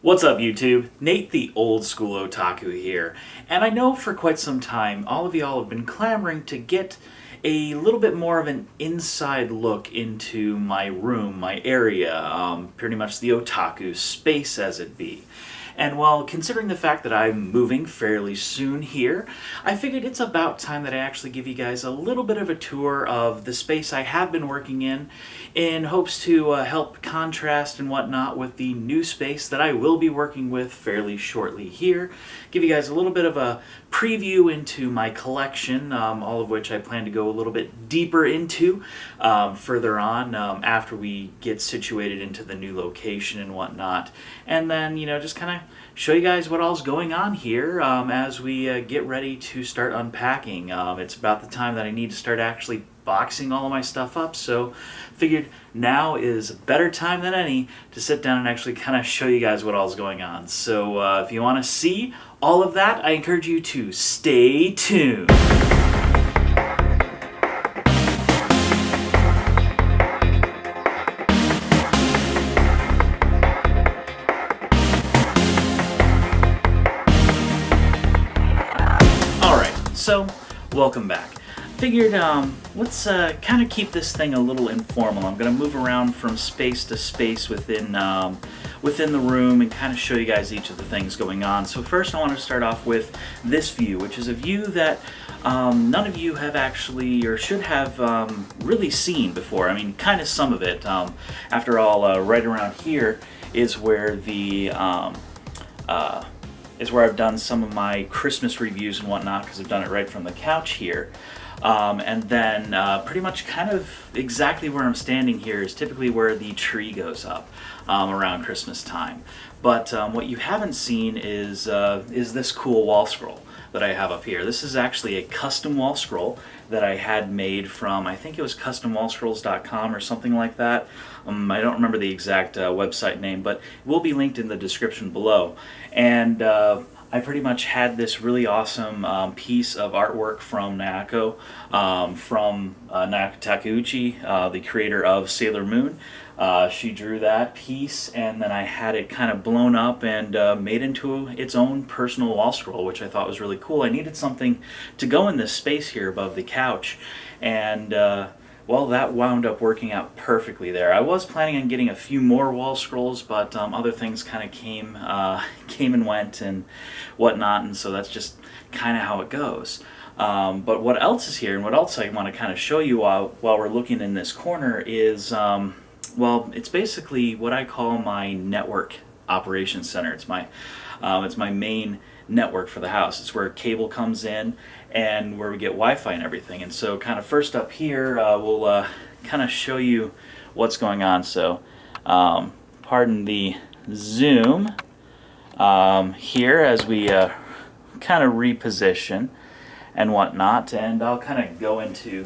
What's up, YouTube? Nate the old school otaku here, and I know for quite some time all of y'all have been clamoring to get a little bit more of an inside look into my room, my area, pretty much the otaku space as it be. And well, considering the fact that I'm moving fairly soon here, I figured it's about time that I actually give you guys a little bit of a tour of the space I have been working in hopes to help contrast and whatnot with the new space that I will be working with fairly shortly here. Give you guys a little bit of a preview into my collection, all of which I plan to go a little bit deeper into further on after we get situated into the new location and whatnot. And then, just kind of show you guys what all's going on here as we get ready to start unpacking. It's about the time that I need to start actually boxing all of my stuff up, so figured now is a better time than any to sit down and actually kind of show you guys what all's going on. So if you want to see all of that, I encourage you to stay tuned. So, welcome back. Figured let's kind of keep this thing a little informal. I'm going to move around from space to space within the room and kind of show you guys each of the things going on. So first I want to start off with this view, which is a view that none of you have actually or should have really seen before. I mean, kind of some of it. After all, right around here is where is where I've done some of my Christmas reviews and whatnot, because I've done it right from the couch here. And then pretty much kind of exactly where I'm standing here is typically where the tree goes up around Christmas time. But what you haven't seen is this cool wall scroll that I have up here. This is actually a custom wall scroll that I had made from, I think it was customwallscrolls.com or something like that. I don't remember the exact website name, but it will be linked in the description below. And I pretty much had this really awesome piece of artwork from Nako, from Nako Takeuchi, the creator of Sailor Moon. She drew that piece, and then I had it kind of blown up and made into its own personal wall scroll, which I thought was really cool. I needed something to go in this space here above the couch, and well, that wound up working out perfectly there. I was planning on getting a few more wall scrolls, but other things kind of came and went and whatnot, and so that's just kind of how it goes. But what else is here, and what else I want to kind of show you while we're looking in this corner is, well, it's basically what I call my network operations center. It's my main network for the house. It's where cable comes in and where we get Wi-Fi and everything. And so kind of first up here, we'll kind of show you what's going on. So pardon the zoom here as we kind of reposition and whatnot, and I'll kind of go into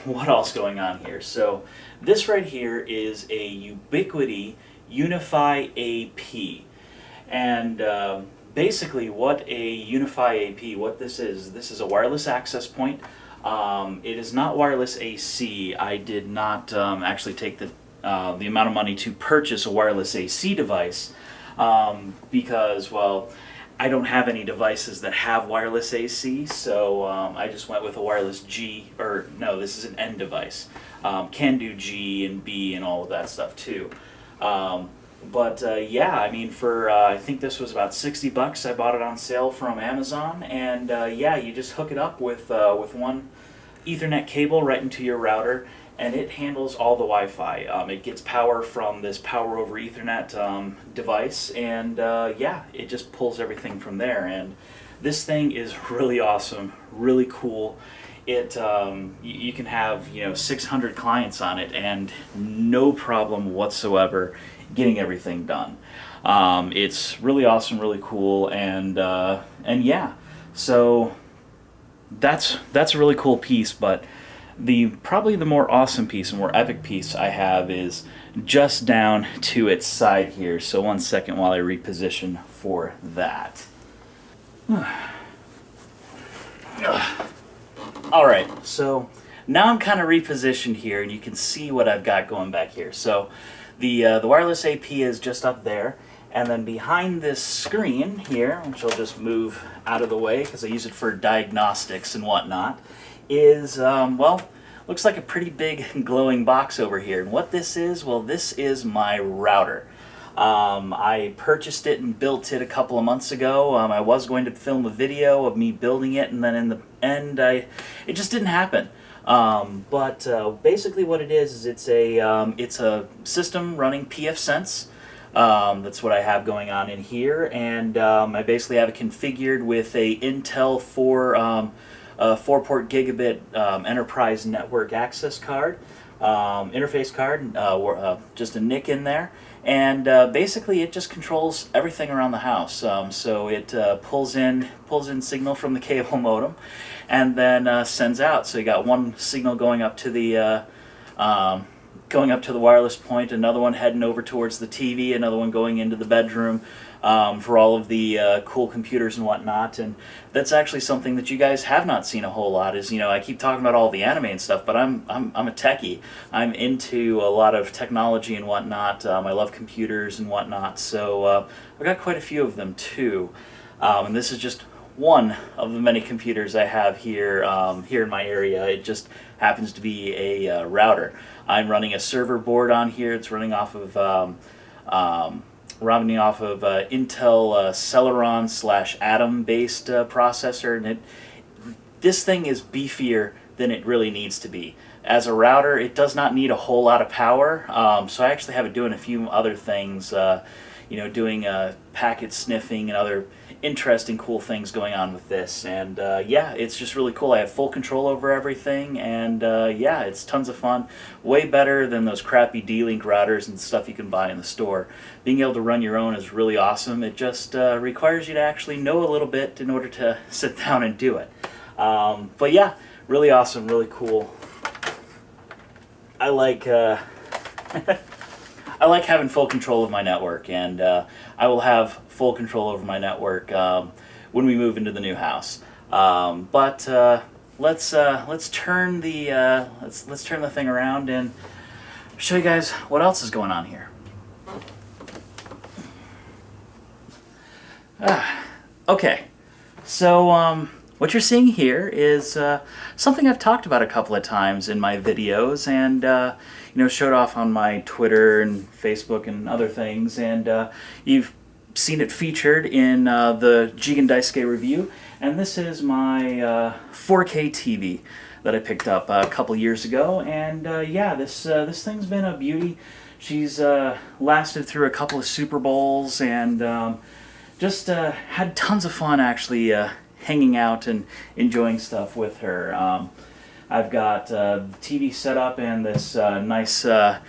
what else going on here. So this right here is a Ubiquiti Unify AP, and basically what a Unify AP, what this is a wireless access point. It is not wireless AC. I did not actually take the amount of money to purchase a wireless AC device because, well, I don't have any devices that have wireless AC, so I just went with a wireless G, or no, this is an N device. Can do G and B and all of that stuff too. But yeah, I mean, for I think this was about 60 bucks. I bought it on sale from Amazon, and yeah, you just hook it up with one Ethernet cable right into your router, and it handles all the Wi-Fi. It gets power from this power over Ethernet device, and yeah, it just pulls everything from there. And this thing is really awesome, really cool. It you can have 600 clients on it, and no problem whatsoever getting everything done. It's really awesome, really cool, and yeah, so that's a really cool piece. But probably the more awesome piece and more epic piece I have is just down to its side here. So one second while I reposition for that. Alright, so now I'm kind of repositioned here, and you can see what I've got going back here. So the wireless AP is just up there, And then behind this screen here, which I'll just move out of the way because I use it for diagnostics and whatnot, is, well, looks like a pretty big glowing box over here. And what this is, well, this is my router. I purchased it and built it a couple of months ago. I was going to film a video of me building it, and then in the end, it just didn't happen. But basically what it is it's a system running pfSense. That's what I have going on in here, and I basically have it configured with a Intel 4-port gigabit enterprise network access card, interface card, just a NIC in there, and basically it just controls everything around the house. So it pulls in signal from the cable modem, and then sends out. So you got one signal going up to the wireless point, another one heading over towards the TV, another one going into the bedroom for all of the cool computers and whatnot. And that's actually something that you guys have not seen a whole lot. Is, I keep talking about all the anime and stuff, but I'm a techie. I'm into a lot of technology and whatnot. I love computers and whatnot, so I've got quite a few of them too. And this is just one of the many computers I have here here in my area. It just happens to be a router. I'm running a server board on here. It's running off of Intel Celeron / Atom based processor, and this thing is beefier than it really needs to be. As a router, it does not need a whole lot of power, so I actually have it doing a few other things, doing packet sniffing and other interesting, cool things going on with this. And yeah, it's just really cool. I have full control over everything, and yeah, it's tons of fun. Way better than those crappy D-Link routers and stuff you can buy in the store. Being able to run your own is really awesome. It just requires you to actually know a little bit in order to sit down and do it. But yeah, really awesome, really cool. I like I like having full control of my network, and I will have full control over my network when we move into the new house. But let's turn the thing around and show you guys what else is going on here. Okay, so what you're seeing here is something I've talked about a couple of times in my videos, and showed off on my Twitter and Facebook and other things, and you've seen it featured in the Jigen Daisuke review. And this is my 4K TV that I picked up a couple years ago, and yeah, this thing's been a beauty. She's lasted through a couple of Super Bowls, and just had tons of fun actually hanging out and enjoying stuff with her. I've got TV set up and this nice, I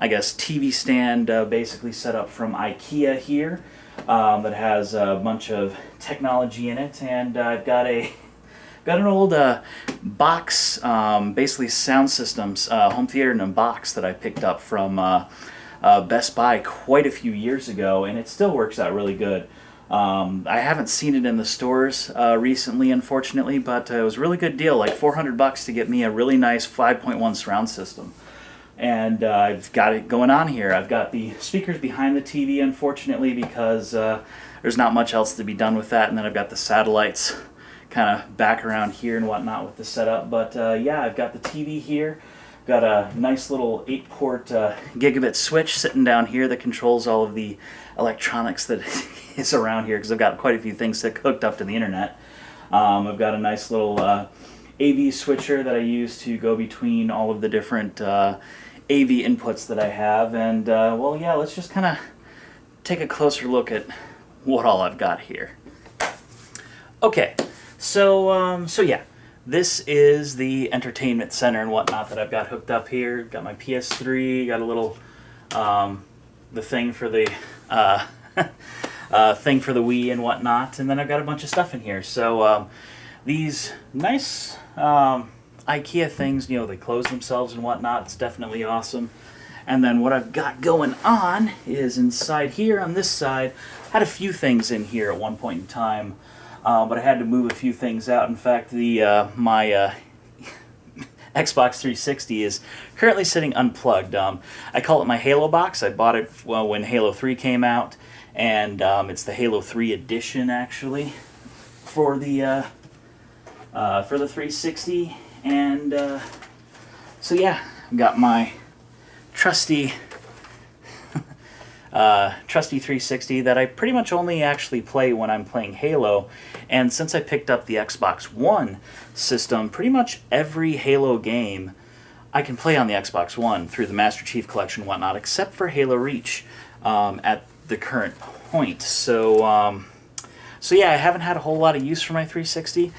guess, TV stand basically set up from IKEA here that has a bunch of technology in it, and I've got an old box, basically sound systems, home theater in a box that I picked up from Best Buy quite a few years ago, and it still works out really good. I haven't seen it in the stores recently, unfortunately, but it was a really good deal, like $400 to get me a really nice 5.1 surround system. And I've got it going on here. I've got the speakers behind the TV, unfortunately, because there's not much else to be done with that. And then I've got the satellites kind of back around here and whatnot with the setup. But yeah, I've got the TV here. Got a nice little 8-port gigabit switch sitting down here that controls all of the electronics that is around here, because I've got quite a few things hooked up to the internet. I've got a nice little AV switcher that I use to go between all of the different AV inputs that I have. And well, yeah, let's just kind of take a closer look at what all I've got here. Okay, so yeah. This is the entertainment center and whatnot that I've got hooked up here. Got my PS3, got a little the thing for the thing for the Wii and whatnot, and then I've got a bunch of stuff in here. So these nice IKEA things, they close themselves and whatnot. It's definitely awesome. And then what I've got going on is inside here on this side, I had a few things in here at one point in time. But I had to move a few things out. In fact, my Xbox 360 is currently sitting unplugged. I call it my Halo box. I bought it when Halo 3 came out, and it's the Halo 3 edition actually for the 360. And so yeah, I've got my trusty 360 that I pretty much only actually play when I'm playing Halo. And since I picked up the Xbox One system, pretty much every Halo game I can play on the Xbox One through the Master Chief Collection and whatnot, except for Halo Reach at the current point. So yeah, I haven't had a whole lot of use for my 360.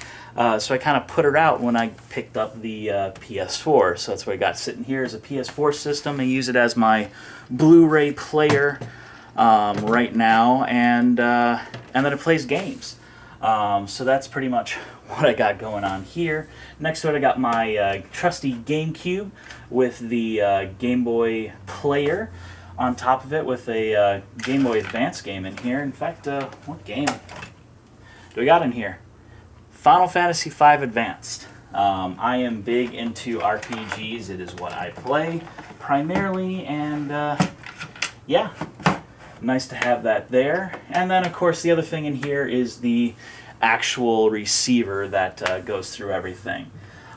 So I kind of put her out when I picked up the PS4. So that's what I got sitting here is a PS4 system. I use it as my Blu-ray player right now, and then it plays games. So that's pretty much what I got going on here. Next to it, I got my trusty GameCube with the Game Boy player on top of it with a Game Boy Advance game in here. In fact, what game do we got in here? Final Fantasy V Advanced. I am big into RPGs. It is what I play primarily, and yeah, nice to have that there. And then, of course, the other thing in here is the actual receiver that goes through everything.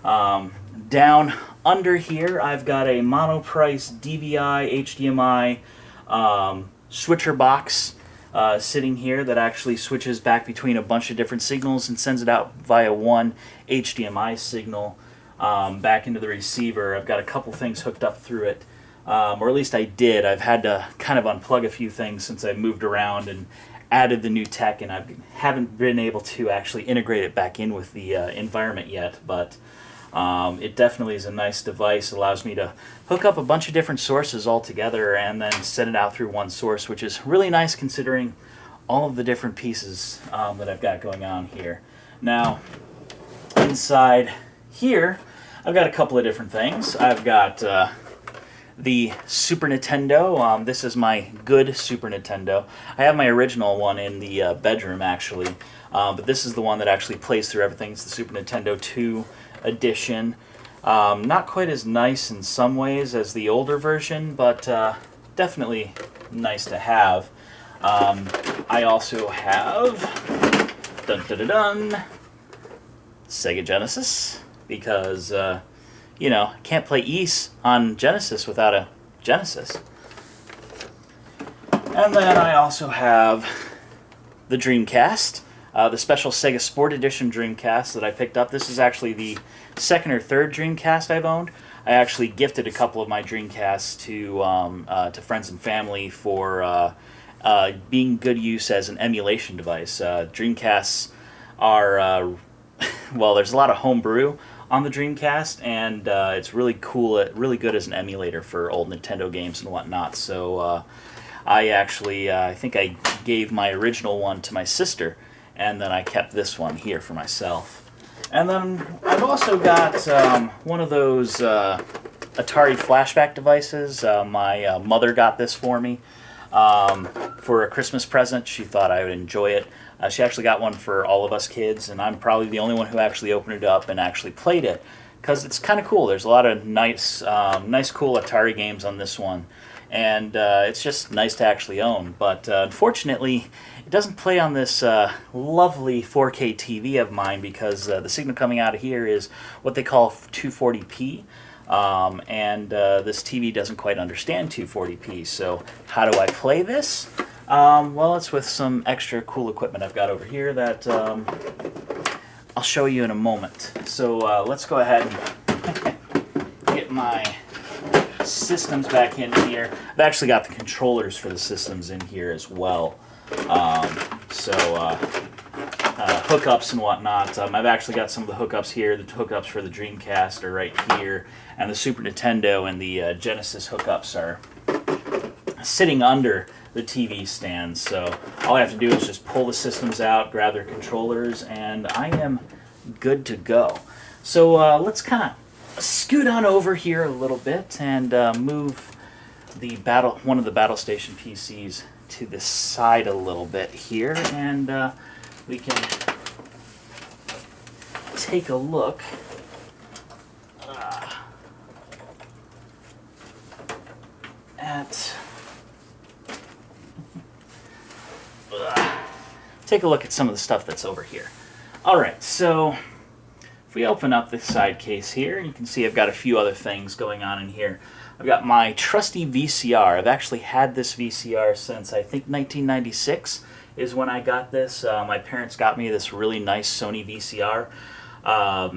Down under here, I've got a monoprice DVI HDMI switcher box sitting here that actually switches back between a bunch of different signals and sends it out via one HDMI signal back into the receiver. I've got a couple things hooked up through it, or at least I did. I've had to kind of unplug a few things since I moved around and added the new tech, and I haven't been able to actually integrate it back in with the environment yet, but it definitely is a nice device. It allows me to hook up a bunch of different sources all together and then send it out through one source, which is really nice considering all of the different pieces that I've got going on here. Now, inside here, I've got a couple of different things. I've got the Super Nintendo. This is my good Super Nintendo. I have my original one in the bedroom, actually, but this is the one that actually plays through everything. It's the Super Nintendo 2 edition. Not quite as nice in some ways as the older version, but definitely nice to have. I also have Sega Genesis, because you know, can't play Ys on Genesis without a Genesis. And then I also have the Dreamcast, the special Sega Sport Edition Dreamcast that I picked up. This is actually the second or third Dreamcast I've owned. I actually gifted a couple of my Dreamcasts to friends and family for being good use as an emulation device. Dreamcasts are, well, there's a lot of homebrew on the Dreamcast, and it's really cool, really good as an emulator for old Nintendo games and whatnot. So I actually, I think I gave my original one to my sister, and then I kept this one here for myself. And then I've also got one of those Atari flashback devices. My mother got this for me for a Christmas present. She thought I would enjoy it. She actually got one for all of us kids, and I'm probably the only one who actually opened it up and actually played it, because it's kind of cool. There's a lot of nice, cool Atari games on this one, and it's just nice to actually own. But unfortunately, it doesn't play on this lovely 4K TV of mine, because the signal coming out of here is what they call 240p. And this TV doesn't quite understand 240p. So how do I play this? Well, it's with some extra cool equipment I've got over here that I'll show you in a moment. So let's go ahead and get my systems back in here. I've actually got the controllers for the systems in here as well. Hookups and whatnot. I've actually got some of the hookups here. The hookups for the Dreamcast are right here, and the Super Nintendo and the Genesis hookups are sitting under the TV stand. So all I have to do is just pull the systems out, grab their controllers, and I am good to go. So let's kind of scoot on over here a little bit and move the one of the Battle Station PCs to the side a little bit here, and we can take a look that, take a look at some of the stuff that's over here. Alright, so if we open up this side case here, you can see I've got a few other things going on in here. I've got my trusty VCR. I've actually had this VCR since I think 1996 is when I got this. My parents got me this really nice Sony VCR.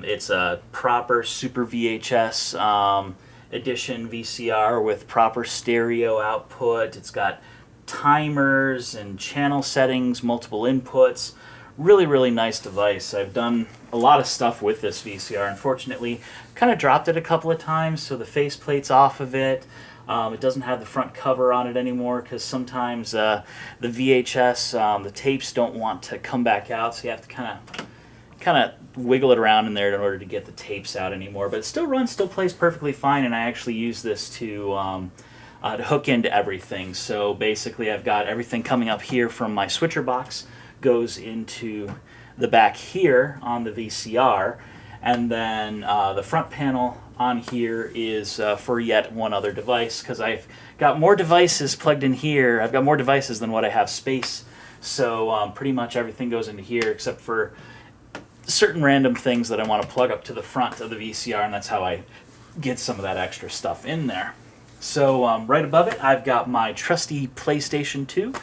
It's a proper Super VHS edition VCR with proper stereo output. It's got timers and channel settings, multiple inputs. Really, really nice device. I've done a lot of stuff with this VCR. Unfortunately, kind of dropped it a couple of times, so the faceplate's off of it. It doesn't have the front cover on it anymore because sometimes the VHS, the tapes don't want to come back out, so you have to kind of wiggle it around in there in order to get the tapes out anymore. But it still runs, still plays perfectly fine, and I actually use this to hook into everything. So basically I've got everything coming up here from my switcher box, goes into the back here on the VCR, and then the front panel on here is for yet one other device, because I've got more devices plugged in here. I've got more devices than what I have space, so pretty much everything goes into here except for certain random things that I want to plug up to the front of the VCR, and that's how I get some of that extra stuff in there. So right above it, I've got my trusty PlayStation 2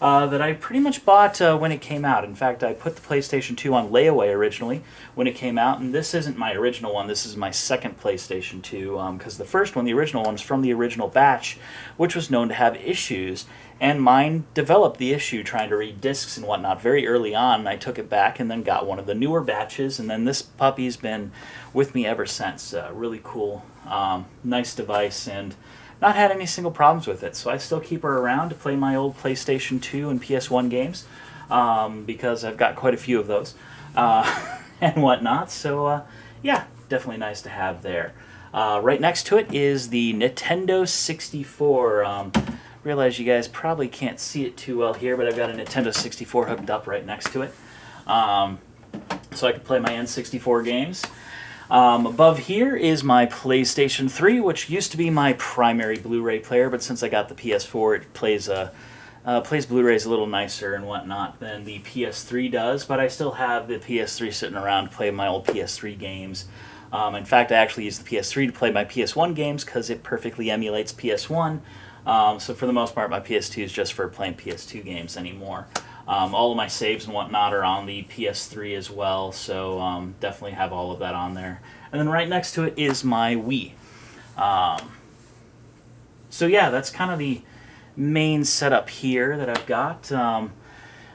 that I pretty much bought when it came out. In fact, I put the PlayStation 2 on layaway originally when it came out, and this isn't my original one. This is my second PlayStation 2, because the first one, the original one, is from the original batch, which was known to have issues, and mine developed the issue trying to read discs and whatnot very early on, and I took it back and then got one of the newer batches, and then this puppy's been with me ever since. Really cool, nice device, and not had any single problems with it, so I still keep her around to play my old PlayStation 2 and PS1 games, because I've got quite a few of those and whatnot, so yeah, definitely nice to have there. Right next to it is the Nintendo 64. Realize you guys probably can't see it too well here, but I've got a Nintendo 64 hooked up right next to it, so I can play my N64 games. Above here is my PlayStation 3, which used to be my primary Blu-ray player, but since I got the PS4, it plays Blu-rays a little nicer and whatnot than the PS3 does, but I still have the PS3 sitting around to play my old PS3 games. In fact, I actually use the PS3 to play my PS1 games because it perfectly emulates PS1, so for the most part, my PS2 is just for playing PS2 games anymore. All of my saves and whatnot are on the PS3 as well, so definitely have all of that on there. And then right next to it is my Wii. So yeah, that's kind of the main setup here that I've got.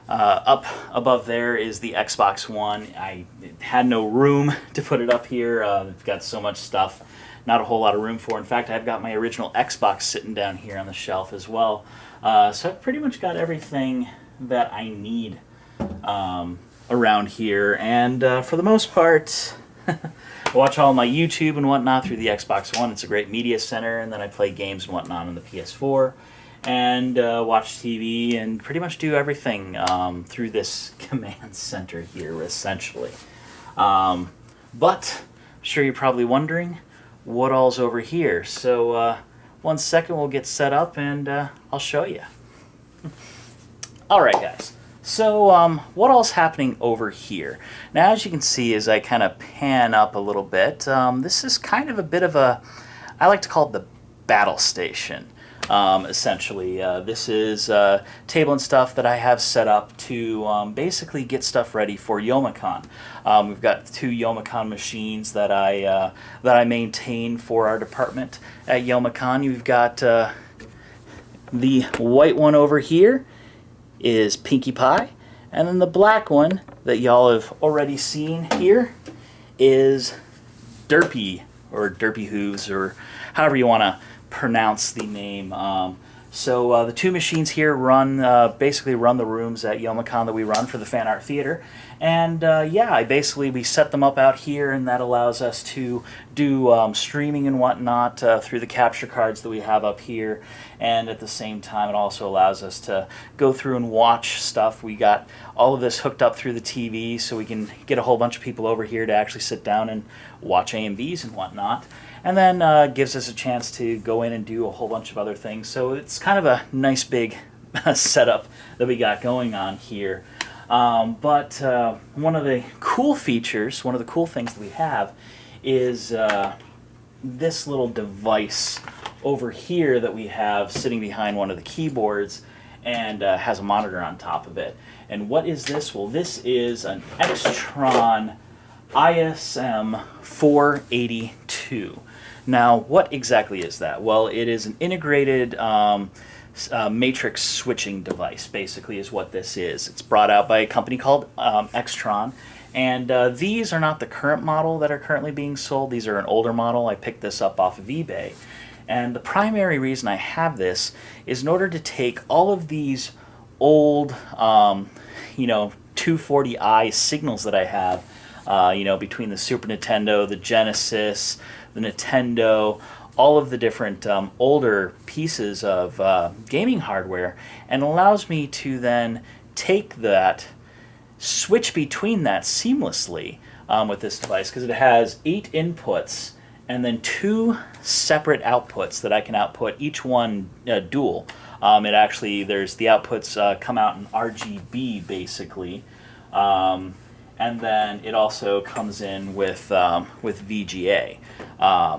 Up above there is the Xbox One. I had no room to put it up here. I've got so much stuff, not a whole lot of room for. In fact, I've got my original Xbox sitting down here on the shelf as well. So I've pretty much got everything that I need around here, and for the most part I watch all my YouTube and whatnot through the Xbox One. It's a great media center, and then I play games and whatnot on the PS4 and watch TV and pretty much do everything through this command center here essentially. But I'm sure you're probably wondering what all's over here, so 1 second, we'll get set up and I'll show you. Alright guys, so what all's happening over here? Now as you can see as I kind of pan up a little bit, this is kind of a bit of a, I like to call it the battle station. Essentially, this is table and stuff that I have set up to basically get stuff ready for Youmacon. We've got 2 Youmacon machines that I maintain for our department at Youmacon. You've got the white one over here is Pinkie Pie, and then the black one that y'all have already seen here is Derpy, or Derpy Hooves, or however you want to pronounce the name. So the 2 machines here basically run the rooms at Youmacon that we run for the Fan Art Theater, and yeah, we set them up out here, and that allows us to do streaming and whatnot through the capture cards that we have up here, and at the same time it also allows us to go through and watch stuff. We got all of this hooked up through the TV, so we can get a whole bunch of people over here to actually sit down and watch AMVs and whatnot, and then gives us a chance to go in and do a whole bunch of other things. So it's kind of a nice big setup that we got going on here. But one of the cool features, one of the cool things that we have is this little device over here that we have sitting behind one of the keyboards, and has a monitor on top of it. And what is this? Well, this is an Extron ISM 482. Now, what exactly is that? Well, it is an integrated matrix switching device, basically, is what this is. It's brought out by a company called Extron. And these are not the current model that are currently being sold. These are an older model. I picked this up off of eBay. And the primary reason I have this is in order to take all of these old, 240i signals that I have, between the Super Nintendo, the Genesis, the Nintendo, all of the different older pieces of gaming hardware, and allows me to then take that, switch between that seamlessly with this device, because it has 8 inputs and then 2 separate outputs that I can output, each one dual. There's the outputs come out in RGB basically, and then it also comes in with VGA.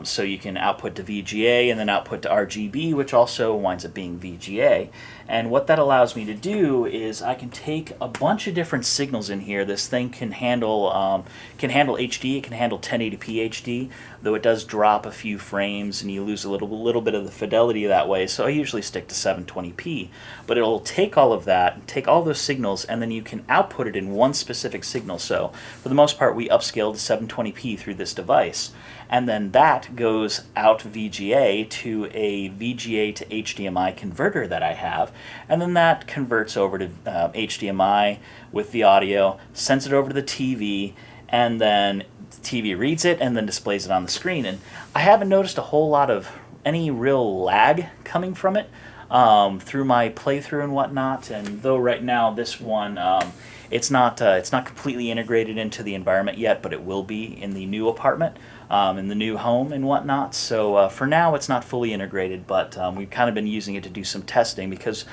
So you can output to VGA and then output to RGB, which also winds up being VGA. And what that allows me to do is I can take a bunch of different signals in here. This thing can handle HD, it can handle 1080p HD, though it does drop a few frames and you lose a little bit of the fidelity that way. So I usually stick to 720p. But it'll take all of that, take all those signals, and then you can output it in one specific signal. So for the most part, we upscale to 720p through this device. And then that goes out VGA to a VGA to HDMI converter that I have, and then that converts over to HDMI with the audio, sends it over to the TV, and then the TV reads it and then displays it on the screen. And I haven't noticed a whole lot of any real lag coming from it through my playthrough and whatnot. And though right now this one, it's not completely integrated into the environment yet, but it will be in the new apartment, in the new home and whatnot. So for now, it's not fully integrated, but we've kind of been using it to do some testing, because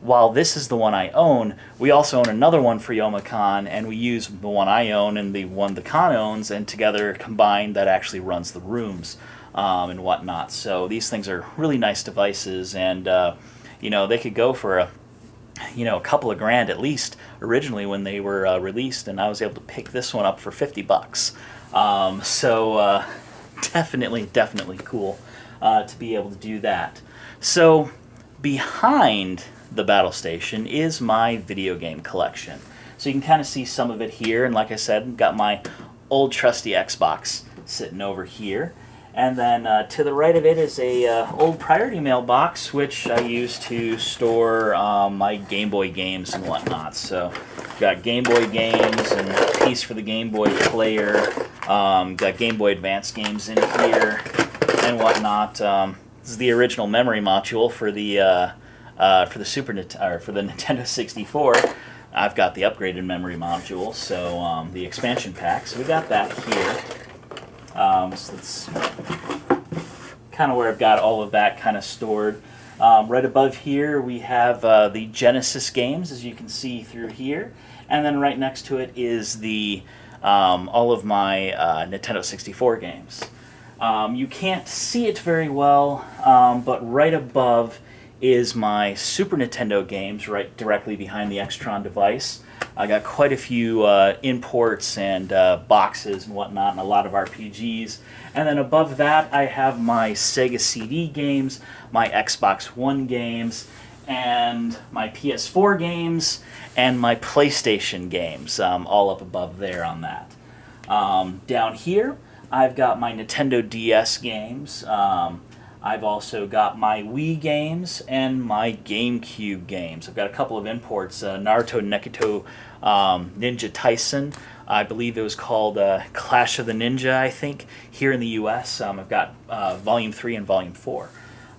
while this is the one I own, we also own another one for Youmacon, and we use the one I own and the one the con owns, and together combined that actually runs the rooms and whatnot. So these things are really nice devices, and they could go for a couple of grand at least originally when they were released, and I was able to pick this one up for $50. So definitely cool to be able to do that. So behind the battle station is my video game collection. So you can kind of see some of it here, and like I said, got my old trusty Xbox sitting over here. And then to the right of it is a old Priority Mail box, which I use to store my Game Boy games and whatnot. So got Game Boy games and a piece for the Game Boy player. Got Game Boy Advance games in here and whatnot. This is the original memory module for the Nintendo 64. I've got the upgraded memory module, so the expansion pack. So we got that here. So that's kind of where I've got all of that kind of stored. Right above here we have the Genesis games, as you can see through here, and then right next to it is the all of my Nintendo 64 games. You can't see it very well, but right above is my Super Nintendo games, right directly behind the Extron device. I got quite a few imports and boxes and whatnot, and a lot of RPGs. And then above that, I have my Sega CD games, my Xbox One games, and my PS4 games, and my PlayStation games, all up above there on that. Down here, I've got my Nintendo DS games. I've also got my Wii games and my GameCube games. I've got a couple of imports, Naruto Nekito Ninja Tyson. I believe it was called Clash of the Ninja, I think, here in the US. I've got Volume 3 and Volume 4.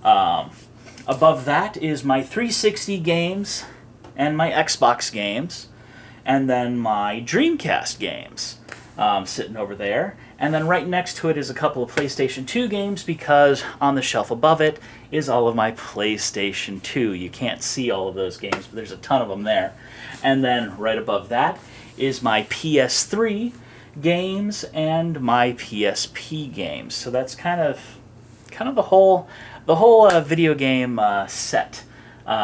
Above that is my 360 games and my Xbox games, and then my Dreamcast games sitting over there. And then right next to it is a couple of PlayStation 2 games, because on the shelf above it is all of my PlayStation 2. You can't see all of those games, but there's a ton of them there. And then right above that is my PS3 games and my PSP games. So that's kind of the whole video game set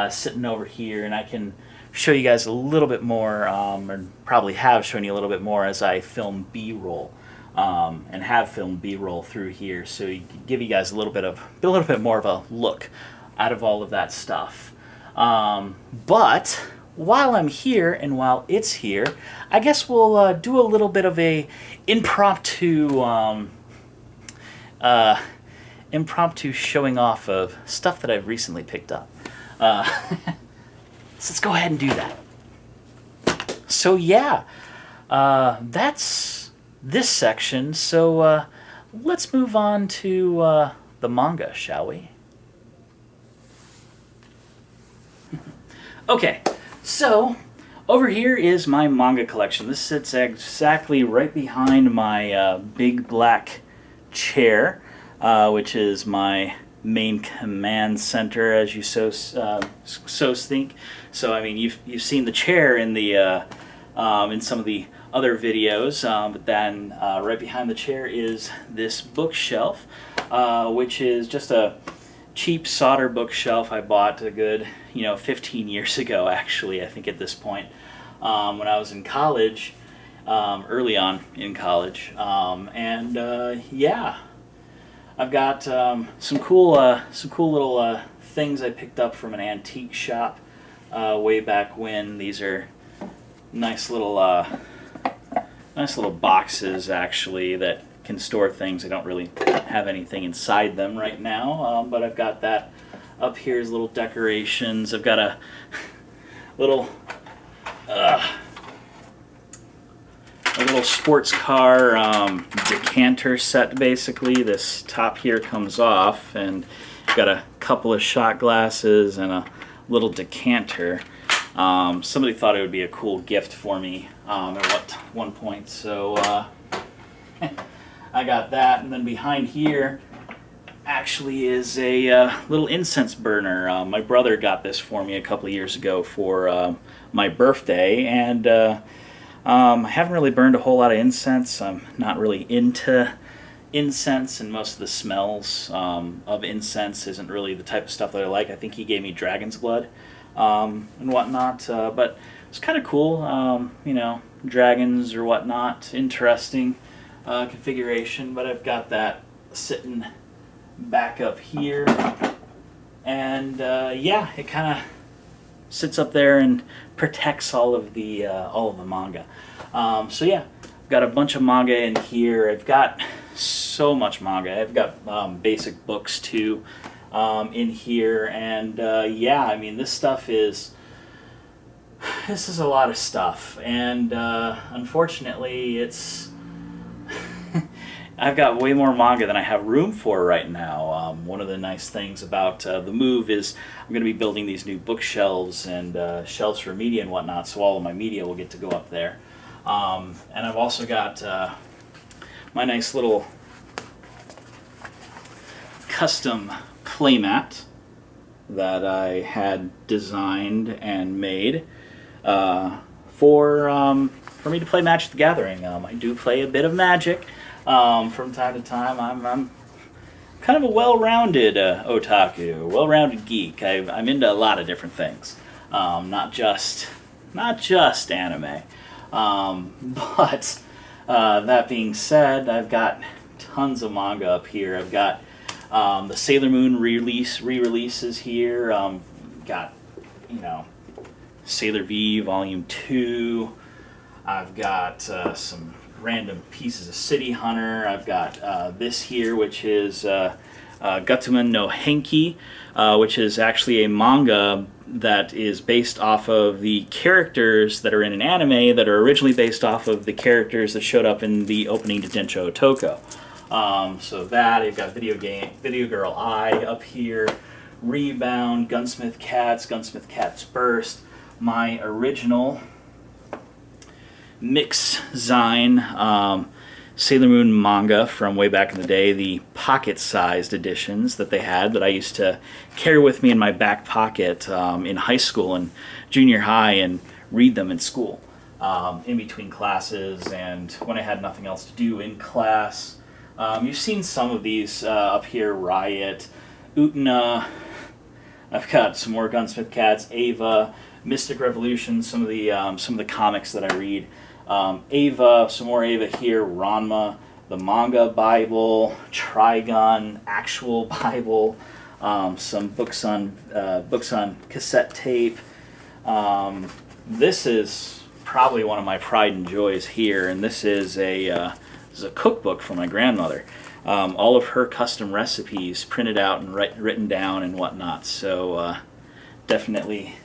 sitting over here, and I can show you guys a little bit more, or probably have shown you a little bit more as I film B-roll. And have filmed B-roll through here, so give you guys a little bit more of a look out of all of that stuff. But while I'm here and while it's here, I guess we'll do a little bit of a impromptu showing off of stuff that I've recently picked up. So let's go ahead and do that. So yeah, that's this section, so let's move on to the manga, shall we? Okay, so over here is my manga collection. This sits exactly right behind my big black chair, which is my main command center, as you so think. So I mean, you've seen the chair in the in some of the other videos, but then right behind the chair is this bookshelf, which is just a cheap solder bookshelf I bought a good 15 years ago, actually, I think, at this point, when I was in college, early on in college. Yeah, I've got some cool little things I picked up from an antique shop way back when. These are nice little boxes, actually, that can store things. I don't really have anything inside them right now, but I've got that up here as little decorations. I've got a little sports car decanter set, basically. This top here comes off, and I've got a couple of shot glasses and a little decanter. Somebody thought it would be a cool gift for me at one point, so I got that. And then behind here actually is a little incense burner. My brother got this for me a couple of years ago for my birthday, and I haven't really burned a whole lot of incense. I'm not really into incense, and most of the smells of incense isn't really the type of stuff that I like. I think he gave me dragon's blood and whatnot, but it's kind of cool, dragons or whatnot. Interesting configuration, but I've got that sitting back up here, and yeah, it kind of sits up there and protects all of the manga. So yeah, I've got a bunch of manga in here. I've got so much manga. I've got basic books too in here, and yeah, I mean, this is a lot of stuff, and unfortunately it's I've got way more manga than I have room for right now. One of the nice things about the move is I'm going to be building these new bookshelves and shelves for media and whatnot, so all of my media will get to go up there. And I've also got my nice little custom playmat that I had designed and made for me to play Magic the Gathering. I do play a bit of Magic from time to time. I'm kind of a well-rounded otaku, well-rounded geek. I'm into a lot of different things, not just anime. But that being said, I've got tons of manga up here. I've got the Sailor Moon re-releases here. Got Sailor V Volume 2. I've got some random pieces of City Hunter. I've got this here, which is Gutsuman no Henki, which is actually a manga that is based off of the characters that are in an anime that are originally based off of the characters that showed up in the opening to Densho Otoko. So that, you've got Video Girl Eye up here, Rebound, Gunsmith Cats Burst, my original Mix Zine Sailor Moon manga from way back in the day, the pocket-sized editions that they had that I used to carry with me in my back pocket in high school and junior high and read them in school in between classes and when I had nothing else to do in class. You've seen some of these up here, Riot, Utena. I've got some more Gunsmith Cats, Ava, Mystic Revolution, some of the comics that I read. Ava, some more Ava here, Ranma, the Manga Bible, Trigun, Actual Bible, some books on cassette tape. This is probably one of my pride and joys here, and this is a cookbook for my grandmother. All of her custom recipes printed out and written down and whatnot. So definitely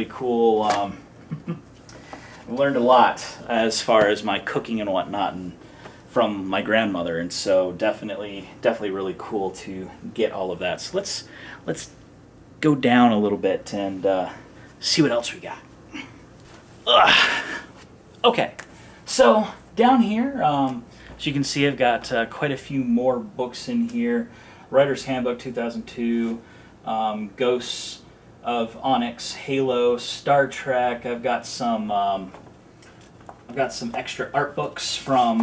cool. I learned a lot as far as my cooking and whatnot and from my grandmother, and so definitely really cool to get all of that. So let's go down a little bit and see what else we got. Okay, so down here, as you can see, I've got quite a few more books in here. Writer's Handbook 2002, Ghosts of Onyx, Halo, Star Trek. I've got some extra art books from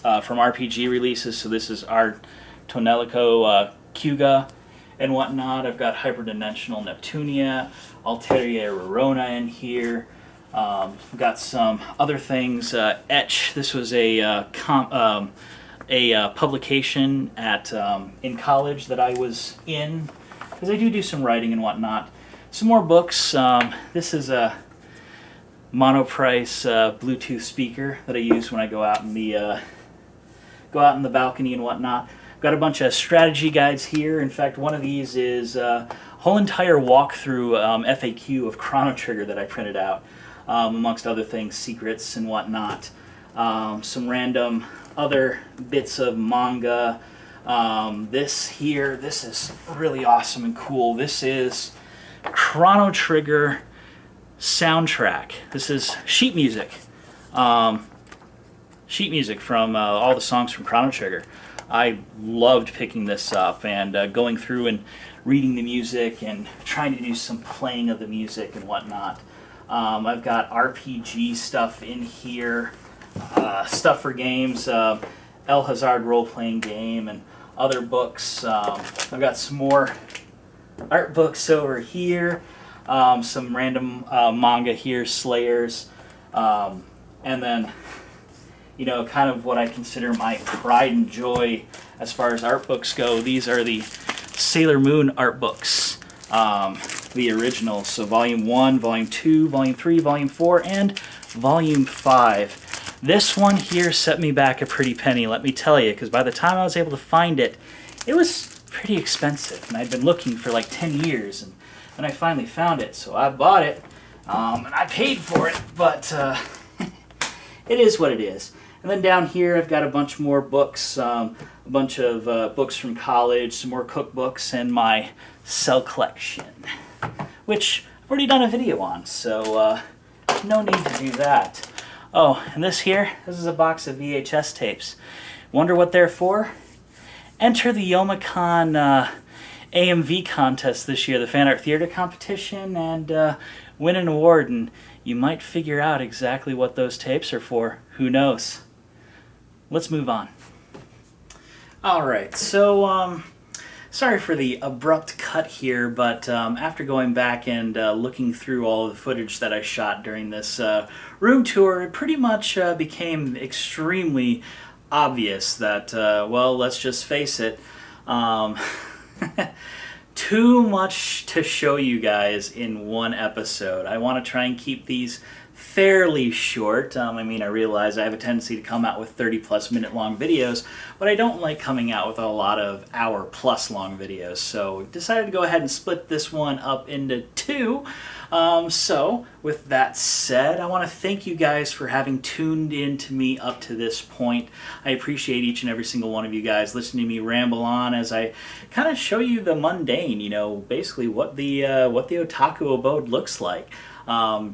RPG releases. So this is Art Tonelico Kyuga and whatnot. I've got Hyperdimensional Neptunia, Alteria Rorona in here. I've got some other things. Etch. This was a publication at in college that I was in, because I do some writing and whatnot. Some more books. This is a monoprice Bluetooth speaker that I use when I go out in the balcony and whatnot. I've got a bunch of strategy guides here. In fact, one of these is a whole entire walkthrough FAQ of Chrono Trigger that I printed out, amongst other things, secrets and whatnot. Some random other bits of manga. This is really awesome and cool. This is Chrono Trigger soundtrack. This is sheet music. Sheet music from all the songs from Chrono Trigger. I loved picking this up and going through and reading the music and trying to do some playing of the music and whatnot. I've got RPG stuff in here, stuff for games, El Hazard role-playing game, and other books. I've got some more art books over here, some random manga here, Slayers, and then, you know, kind of what I consider my pride and joy as far as art books go. These are the Sailor Moon art books, the originals. So Volume 1, Volume 2, Volume 3, Volume 4, and Volume 5. This one here set me back a pretty penny, let me tell you, because by the time I was able to find it, it was pretty expensive, and I'd been looking for like 10 years, and I finally found it, so I bought it, and I paid for it, but it is what it is. And then down here I've got a bunch more books, a bunch of books from college, some more cookbooks, and my cell collection, which I've already done a video on, so no need to do that. Oh, and this is a box of VHS tapes. Wonder what they're for? Enter the Youmacon AMV contest this year, the Fan Art Theater competition, and win an award, and you might figure out exactly what those tapes are for. Who knows? Let's move on. Alright, so sorry for the abrupt cut here, but after going back and looking through all of the footage that I shot during this room tour, it pretty much became extremely obvious that, well, let's just face it, too much to show you guys in one episode. I want to try and keep these fairly short. I mean, I realize I have a tendency to come out with 30+ minute long videos, but I don't like coming out with a lot of hour-plus long videos. So decided to go ahead and split this one up into two. So with that said, I want to thank you guys for having tuned in to me up to this point. I appreciate each and every single one of you guys listening to me ramble on as I kind of show you the mundane, you know, basically what the otaku abode looks like.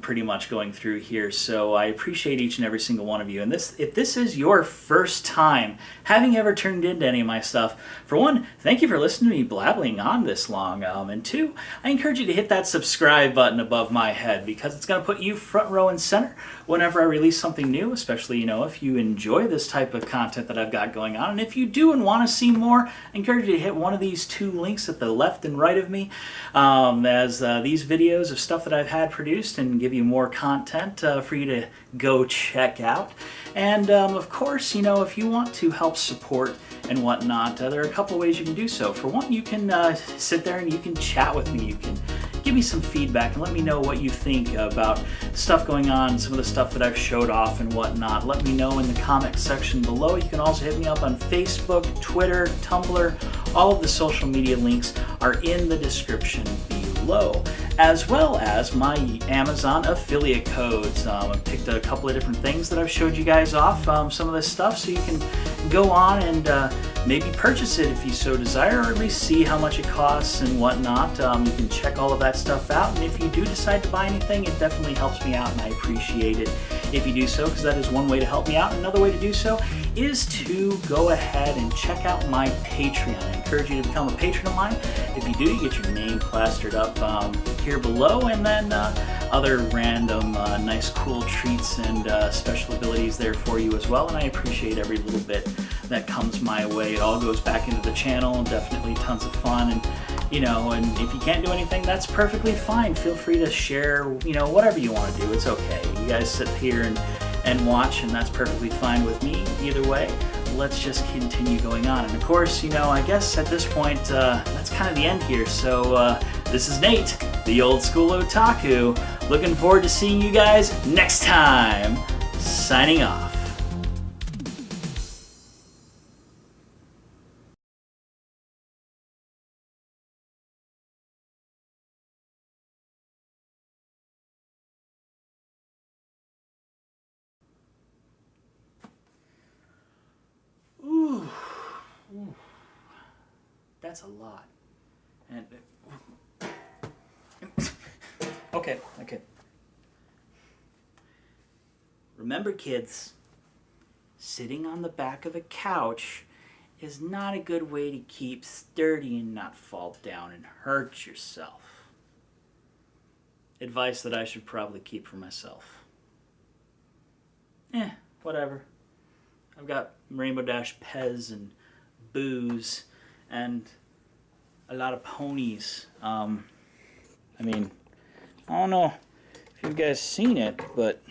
Pretty much going through here. So I appreciate each and every single one of you. And if this is your first time having ever tuned into any of my stuff, for one, thank you for listening to me blabbling on this long. And two, I encourage you to hit that subscribe button above my head, because it's going to put you front row and center whenever I release something new, especially, you know, if you enjoy this type of content that I've got going on. And if you do and want to see more, I encourage you to hit one of these two links at the left and right of me, as these videos of stuff that I've had produced and give you more content for you to go check out. And of course, you know, if you want to help support and whatnot, there are a couple of ways you can do so. For one, you can sit there and you can chat with me. You can give me some feedback and let me know what you think about stuff going on, some of the stuff that I've showed off and whatnot. Let me know in the comment section below. You can also hit me up on Facebook, Twitter, Tumblr. All of the social media links are in the description below, as well as my Amazon affiliate codes. I've picked a couple of different things that I've showed you guys off, some of this stuff, so you can go on and maybe purchase it if you so desire, or at least see how much it costs and whatnot. You can check all of that stuff out, and if you do decide to buy anything, it definitely helps me out, and I appreciate it if you do so, because that is one way to help me out. Another way to do so is to go ahead and check out my Patreon. I encourage you to become a patron of mine. If you do, you get your name plastered up here below, and then other random nice cool treats and special abilities there for you as well. And I appreciate every little bit that comes my way. It all goes back into the channel. Definitely tons of fun. And you know, and if you can't do anything, that's perfectly fine. Feel free to share, you know, whatever you want to do. It's okay. You guys sit here and watch, and that's perfectly fine with me. Either way, let's just continue going on. And of course, you know, I guess at this point, that's kind of the end here. So this is Nate, the old school otaku. Looking forward to seeing you guys next time. Signing off. Ooh. Ooh. That's a lot. And okay. Remember, kids, sitting on the back of a couch is not a good way to keep sturdy and not fall down and hurt yourself. Advice that I should probably keep for myself. Whatever. I've got Rainbow Dash Pez and booze and a lot of ponies. I mean, I don't know if you guys seen it, but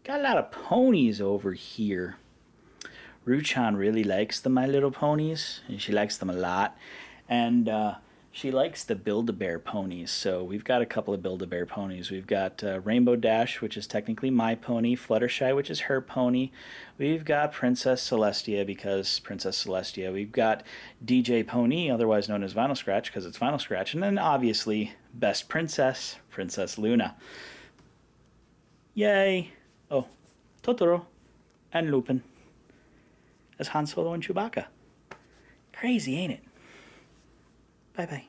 got a lot of ponies over here. Ruchan really likes the My Little Ponies, and she likes them a lot. And she likes the Build-A-Bear ponies, so we've got a couple of Build-A-Bear ponies. We've got Rainbow Dash, which is technically my pony, Fluttershy, which is her pony. We've got Princess Celestia, because Princess Celestia. We've got DJ Pony, otherwise known as Vinyl Scratch, because it's Vinyl Scratch. And then, obviously, Best Princess, Princess Luna. Yay! Oh, Totoro and Lupin as Han Solo and Chewbacca. Crazy, ain't it? Bye-bye.